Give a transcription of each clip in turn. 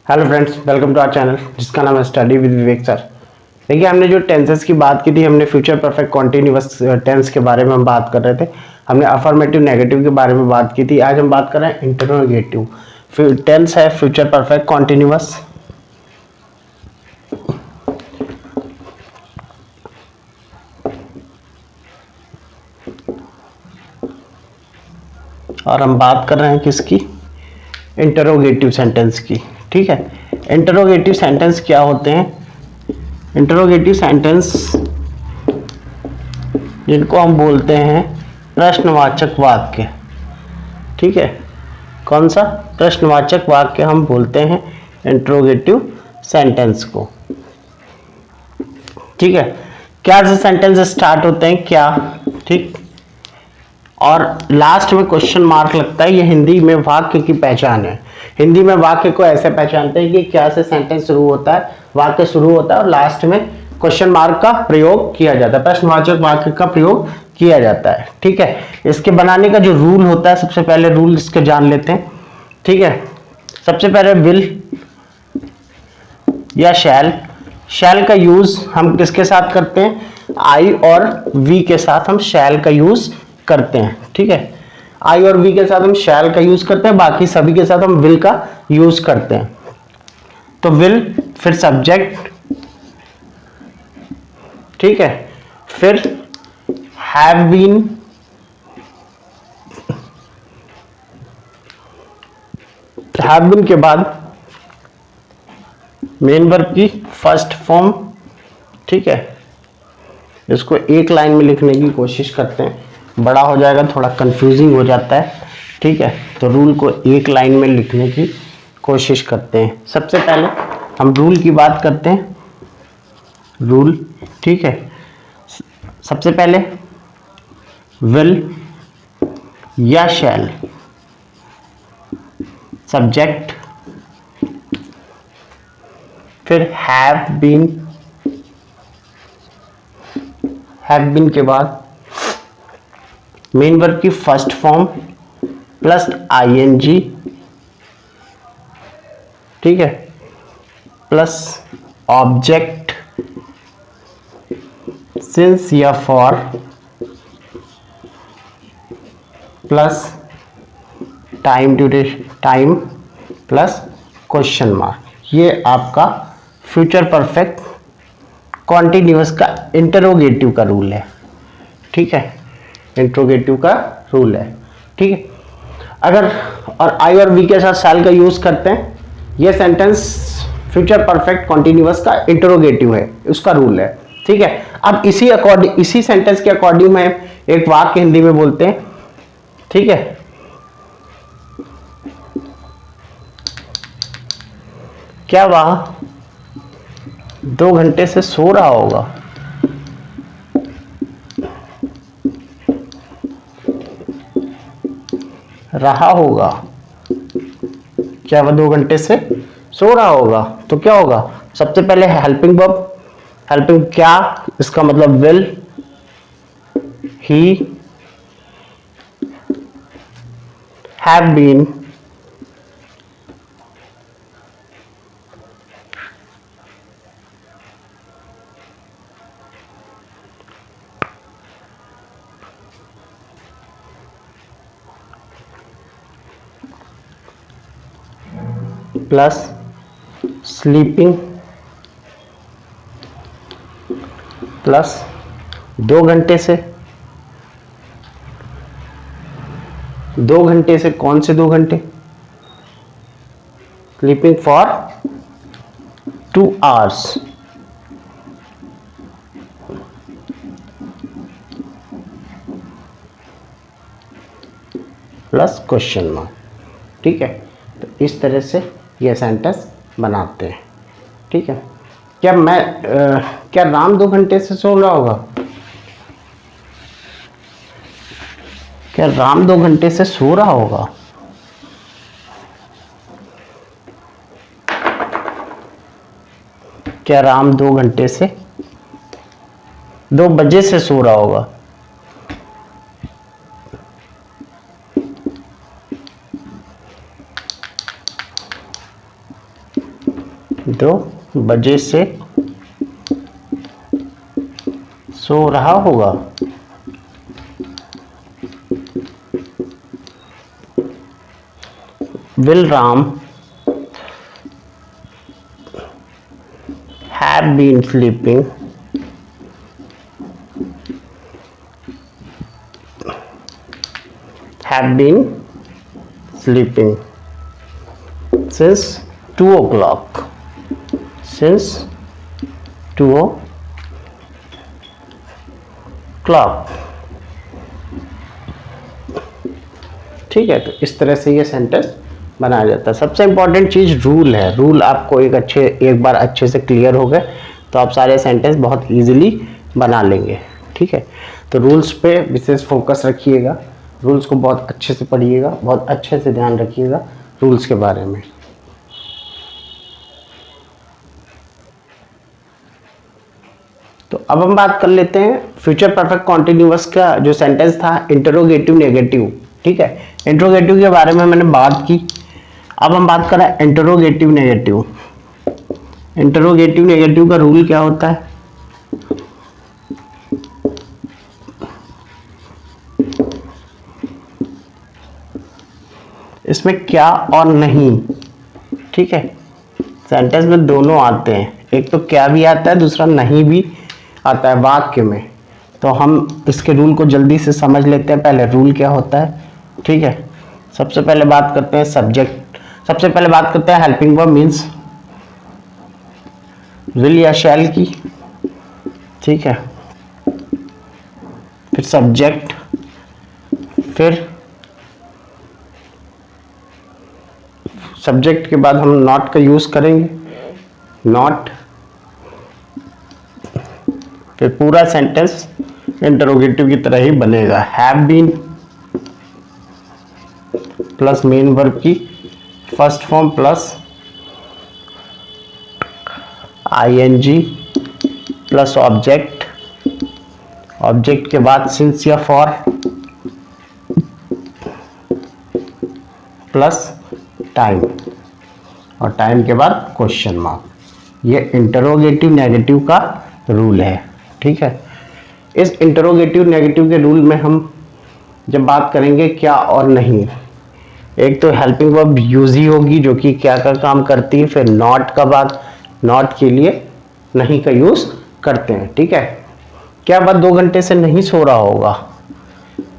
Hello friends, welcome to our channel जिसका नाम है स्टडी विद विवेक सर। देखिए, हमने जो टेंसेस की बात की थी, हमने फ्यूचर परफेक्ट कॉन्टिन्यूअस टेंस के बारे में हम बात कर रहे थे। हमने अफर्मेटिव नेगेटिव के बारे में बात की थी। आज हम बात कर रहे हैं इंटरोगेटिव टेंस है फ्यूचर परफेक्ट कॉन्टिन्यूअस। और हम बात कर रहे हैं किसकी? इंटरोगेटिव सेंटेंस की। ठीक है, इंटरोगेटिव सेंटेंस क्या होते हैं? इंटरोगेटिव सेंटेंस जिनको हम बोलते हैं प्रश्नवाचक वाक्य। ठीक है, कौन सा? प्रश्नवाचक वाक्य हम बोलते हैं इंटरोगेटिव सेंटेंस को। ठीक है, क्या से सेंटेंस स्टार्ट होते हैं क्या? ठीक, और लास्ट में क्वेश्चन मार्क लगता है। ये हिंदी में वाक्य की पहचान है। हिंदी में वाक्य को ऐसे पहचानते हैं कि क्या से सेंटेंस शुरू होता है, वाक्य शुरू होता है और लास्ट में क्वेश्चन मार्क का प्रयोग किया जाता है, प्रश्नवाचक वाक्य का प्रयोग किया जाता है। ठीक है, इसके बनाने का जो रूल होता है, सबसे पहले रूल इसके जान लेते हैं। ठीक है, सबसे पहले विल या शैल। शैल का यूज हम किसके साथ करते हैं? आई और वी के साथ हम शैल का यूज करते हैं। ठीक है, आई और वी के साथ हम शैल का यूज करते हैं, बाकी सभी के साथ हम विल का यूज करते हैं। तो विल, फिर सब्जेक्ट, ठीक है, फिर हैव बीन, हैव बीन के बाद मेन वर्ब की फर्स्ट फॉर्म। ठीक है, इसको एक लाइन में लिखने की कोशिश करते हैं, बड़ा हो जाएगा, थोड़ा कंफ्यूजिंग हो जाता है। ठीक है, तो रूल को एक लाइन में लिखने की कोशिश करते हैं। सबसे पहले हम रूल की बात करते हैं। रूल, ठीक है, सबसे पहले विल या शैल, सब्जेक्ट, फिर हैव बीन, हैव बीन के बाद मेन वर्ब की फर्स्ट फॉर्म प्लस आईएनजी। ठीक है, प्लस ऑब्जेक्ट सिंस या for, plus time duration, time plus question mark. ये आपका फ्यूचर परफेक्ट कॉन्टिन्यूअस का इंटरोगेटिव का रूल है। ठीक है, इंटरोगेटिव का रूल है। ठीक है, अगर और आई और वी के साथ शैल का यूज करते हैं, ये सेंटेंस फ्यूचर परफेक्ट कॉन्टिन्यूअस का इंटरोगेटिव है, उसका रूल है। ठीक है, अब इसी सेंटेंस के अकॉर्डिंग में एक वाक्य हिंदी में बोलते हैं। ठीक है, क्या वह 2 घंटे से सो रहा होगा? रहा होगा, क्या वह 2 घंटे से सो रहा होगा? तो क्या होगा? सबसे पहले हेल्पिंग वर्ब, हेल्पिंग क्या, इसका मतलब will, he have been, plus sleeping, plus 2 घंटे से। 2 घंटे से कौन से 2 घंटे? Sleeping for 2 hours, plus question mark. ठीक है, तो इस तरह से ये सेंटेंस बनाते हैं। ठीक है, क्या राम 2 घंटे से सो रहा होगा? क्या राम 2 घंटे से सो रहा होगा? क्या राम 2 घंटे से 2 बजे से सो रहा होगा? 2 बजे से सो रहा होगा। Will Ram have been sleeping since 2 o'clock? Since 2 o'clock। ठीक है, तो इस तरह से ये सेंटेंस बनाया जाता है। सबसे इंपॉर्टेंट चीज़ रूल है। रूल आपको एक बार अच्छे से क्लियर हो गए तो आप सारे सेंटेंस बहुत इजीली बना लेंगे। ठीक है, तो रूल्स पे विशेष फोकस रखिएगा, रूल्स को बहुत अच्छे से पढ़िएगा, बहुत अच्छे से ध्यान रखिएगा रूल्स के बारे में। तो अब हम बात कर लेते हैं फ्यूचर परफेक्ट कॉन्टिन्यूअस का जो सेंटेंस था इंटरोगेटिव नेगेटिव। ठीक है, इंटरोगेटिव के बारे में मैंने बात की, अब हम बात कर रहे हैं इंटरोगेटिव नेगेटिव। इंटरोगेटिव नेगेटिव का रूल क्या होता है? इसमें क्या और नहीं, ठीक है, सेंटेंस में दोनों आते हैं, एक तो क्या भी आता है, दूसरा नहीं भी आता है वाक्य में। तो हम इसके रूल को जल्दी से समझ लेते हैं। पहले रूल क्या होता है, ठीक है। सबसे पहले बात करते हैं सब्जेक्ट, सबसे पहले बात करते हैं हेल्पिंग वर्ब मीन्स विल या शैल की, ठीक है। फिर सब्जेक्ट, फिर सब्जेक्ट के बाद हम नॉट का यूज करेंगे, नॉट। फिर पूरा सेंटेंस इंटरोगेटिव की तरह ही बनेगा, have been plus main verb की first form plus ING plus object, object के बाद सिंस या फॉर प्लस टाइम, और टाइम के बाद क्वेश्चन मार्क। ये इंटरोगेटिव नेगेटिव का रूल है, ठीक है। इस इंटरोगेटिव नेगेटिव के रूल में हम जब बात करेंगे क्या और नहीं, एक तो हेल्पिंग वर्ब यूज ही होगी जो कि क्या का काम करती है, फिर नॉट का बाद नॉट के लिए नहीं का यूज करते हैं, ठीक है। क्या वह 2 घंटे से नहीं सो रहा होगा,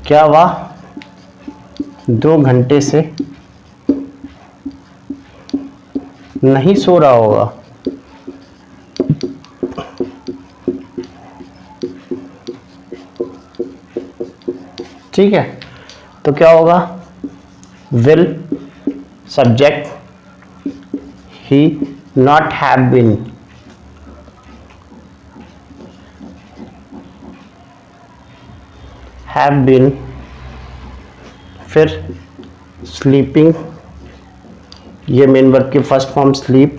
क्या वह 2 घंटे से नहीं सो रहा होगा, ठीक है। तो क्या होगा, will subject he not have been, फिर स्लीपिंग, ये मेन वर्ब की फर्स्ट फॉर्म स्लीप,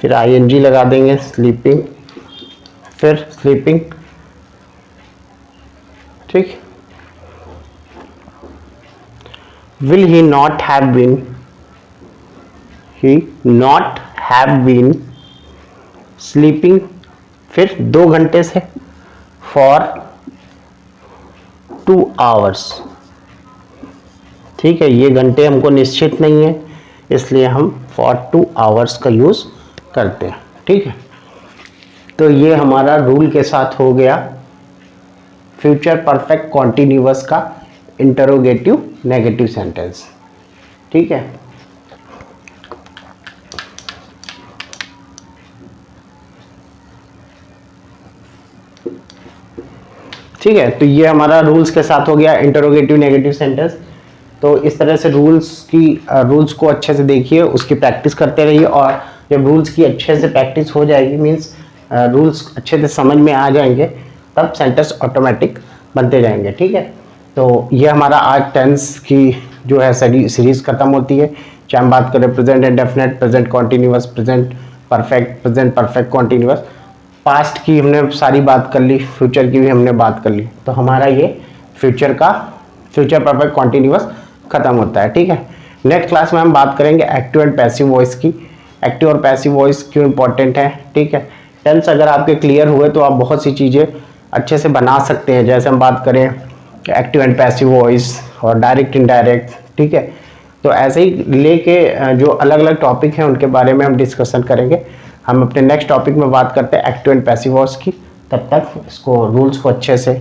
फिर आईएनजी लगा देंगे स्लीपिंग, फिर स्लीपिंग, ठीक। Will he not have been sleeping, फिर 2 घंटे से फॉर 2 आवर्स, ठीक है। ये घंटे हमको निश्चित नहीं है इसलिए हम फॉर 2 आवर्स का यूज करते हैं, ठीक है। तो ये हमारा रूल के साथ हो गया फ्यूचर परफेक्ट कॉन्टिन्यूअस का इंटरोगेटिव नेगेटिव सेंटेंस, ठीक है। ठीक है, तो ये हमारा रूल्स के साथ हो गया इंटरोगेटिव नेगेटिव सेंटेंस। तो इस तरह से रूल्स को अच्छे से देखिए, उसकी प्रैक्टिस करते रहिए, और जब रूल्स की अच्छे से प्रैक्टिस हो जाएगी, मीन्स रूल्स अच्छे से समझ में आ जाएंगे, तब सेंटेंस ऑटोमेटिक बनते जाएंगे, ठीक है। तो ये हमारा आज टेंस की जो है सीरीज खत्म होती है। चाहे हम बात करें present indefinite, present continuous, present perfect continuous, past की हमने सारी बात कर ली, फ्यूचर की भी हमने बात कर ली। तो हमारा ये फ्यूचर परफेक्ट कॉन्टिन्यूअस खत्म होता है, ठीक है। नेक्स्ट क्लास में हम बात करेंगे एक्टिव एंड पैसिव वॉइस की, एक्टिव और पैसिव वॉइस क्यों इंपॉर्टेंट है, ठीक है। टेंस अगर आपके क्लियर हुए तो आप बहुत सी चीज़ें अच्छे से बना सकते हैं। जैसे हम बात करें एक्टिव एंड पैसिव वॉइस और डायरेक्ट इनडायरेक्ट, ठीक है। तो ऐसे ही लेके जो अलग अलग टॉपिक हैं उनके बारे में हम डिस्कशन करेंगे। हम अपने नेक्स्ट टॉपिक में बात करते हैं एक्टिव एंड पैसिव वॉइस की। तब तक इसको रूल्स को अच्छे से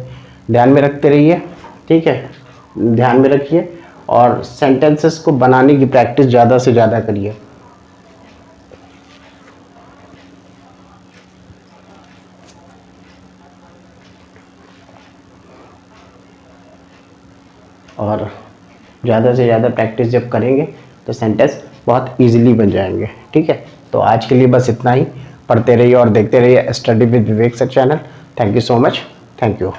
ध्यान में रखते रहिए, ठीक है। ध्यान में रखिए और सेंटेंसेस को बनाने की प्रैक्टिस ज़्यादा से ज़्यादा करिए। और ज़्यादा से ज़्यादा प्रैक्टिस जब करेंगे तो सेंटेंस बहुत इजीली बन जाएंगे, ठीक है। तो आज के लिए बस इतना ही। पढ़ते रहिए और देखते रहिए study with Vivek sir channel. Thank you so much. Thank you.